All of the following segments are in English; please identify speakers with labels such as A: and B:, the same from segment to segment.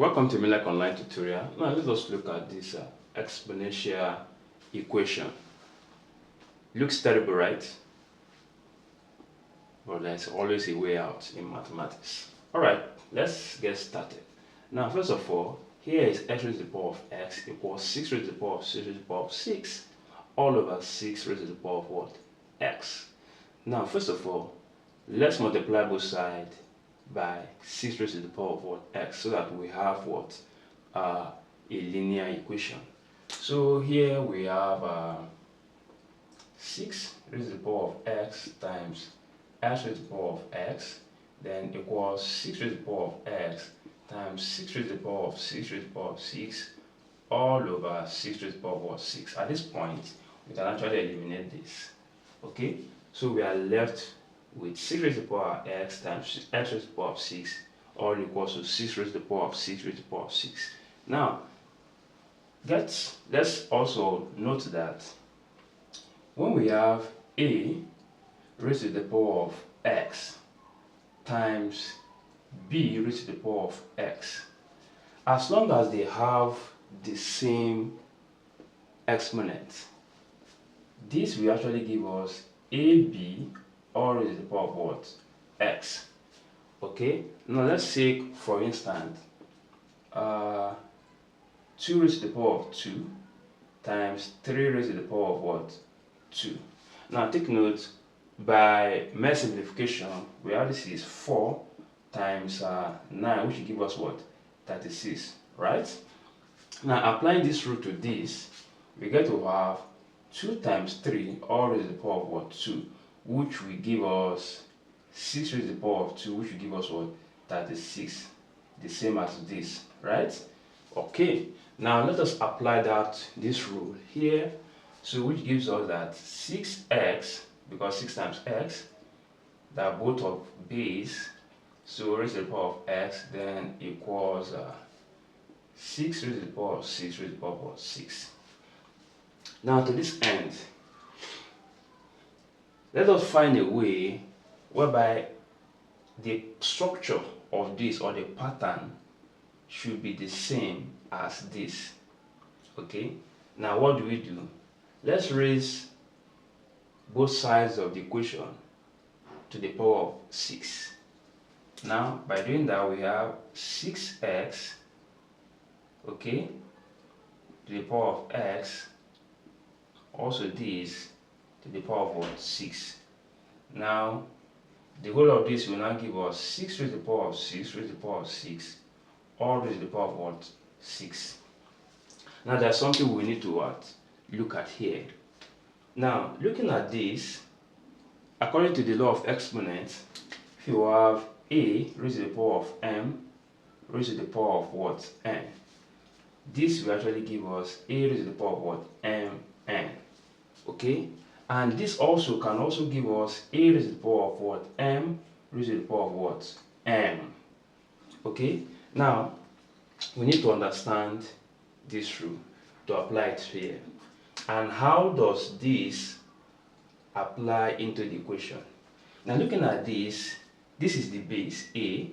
A: Welcome to Milek Online Tutorial. Now let us look at this exponential equation. Looks terrible, right? But there's always a way out in mathematics. Alright, let's get started. Now first of all, here is x raised to the power of x equals 6 raised to the power of 6 raised to the power of 6 all over 6 raised to the power of what? X. Now first of all, let's multiply both sides by 6 raised to the power of what? X, so that we have what? A linear equation. So here we have 6 raised to the power of x times x raised to the power of x, then equals 6 raised to the power of x times 6 raised to the power of 6 raised to the power of 6 all over 6 raised to the power of 6. At this point, we can actually eliminate this. Okay, so we are left with 6 raised to the power of x times x raised to the power of 6 all equals to 6 raised to the power of 6 raised to the power of 6. Now, let's also note that when we have a raised to the power of x times b raised to the power of x, as long as they have the same exponent, this will actually give us ab all raised to the power of what? X. Okay, now let's say for instance 2 raised to the power of 2 times 3 raised to the power of what? 2. Now take note, by mere simplification, we have this is 4 times 9, which will give us what? 36, right? Now applying this rule to this, we get to have 2 times 3 all raised to the power of what? 2, which will give us 6 raised to the power of 2, which will give us what? 36, the same as this, right? Okay, now let us apply this rule here. So which gives us that 6x, because 6 times x, that both of base, so raised to the power of x, then equals 6 raised to the power of 6 raised to the power of 6. Now to this end, let us find a way whereby the structure of this, or the pattern, should be the same as this. Okay, now what do? Let's raise both sides of the equation to the power of 6. Now by doing that, we have 6x, okay, to the power of x, also this to the power of what? 6. Now the whole of this will now give us 6 raised to the power of 6 raised to the power of 6 all raised to the power of what? 6. Now there's something we need to look at here. Now looking at this, according to the law of exponents, if you have a raised to the power of m raised to the power of what? N, this will actually give us a raised to the power of what? Mn. Okay, and this also can also give us a raised to the power of what? M raised to the power of what? M. Okay, now we need to understand this rule to apply it here. And how does this apply into the equation? Now looking at this is the base a,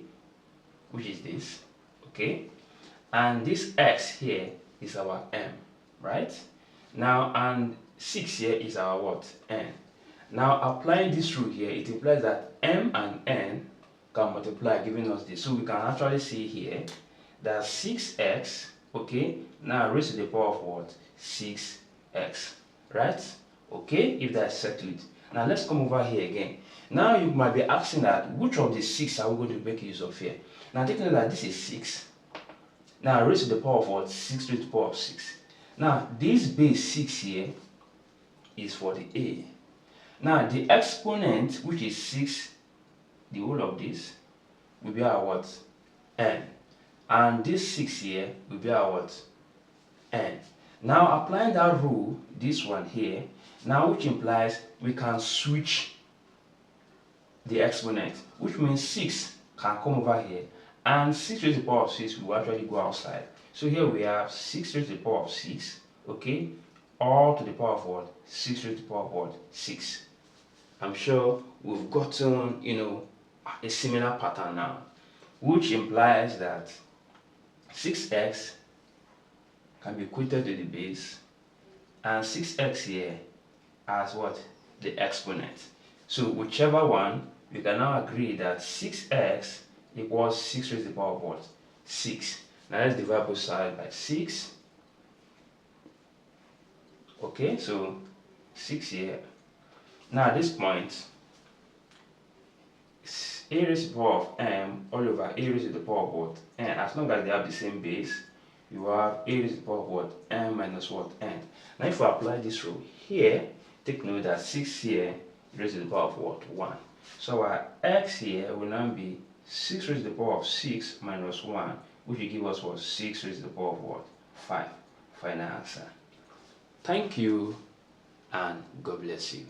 A: which is this, okay, and this x here is our m, right? Now, and 6 here is our what? N. Now applying this rule here, it implies that m and n can multiply, giving us this. So we can actually see here that 6x, okay, now raised to the power of what? 6x, right? Okay, if that's settled. Now let's come over here again. Now you might be asking that which of the 6 are we going to make use of here? Now take note that this is 6. Now raised to the power of what? 6 raised to the power of 6. Now this base 6 here is for the a. Now the exponent, which is 6, the whole of this will be our what? N. And this 6 here will be our what? N. Now applying that rule, this one here, now which implies we can switch the exponent, which means 6 can come over here and 6 raised to the power of 6 will actually go outside. So here we have 6 raised to the power of 6, okay, all to the power of what? 6 raised to the power of what? 6. I'm sure we've gotten, a similar pattern now, which implies that 6x can be equated to the base, and 6x here as what? The exponent. So whichever one, we can now agree that 6x equals 6 raised to the power of what? 6. Now let's divide both sides by 6. Okay, so 6 here. Now at this point, a raised to the power of m all over a raised to the power of what? N. As long as they have the same base, you have a raised to the power of what? M minus what? N. Now if we apply this rule here, take note that 6 here raised to the power of what? 1. So our x here will now be 6 raised to the power of 6 minus 1, which will give us what? 6 raised to the power of what? 5. Final answer. Thank you and God bless you.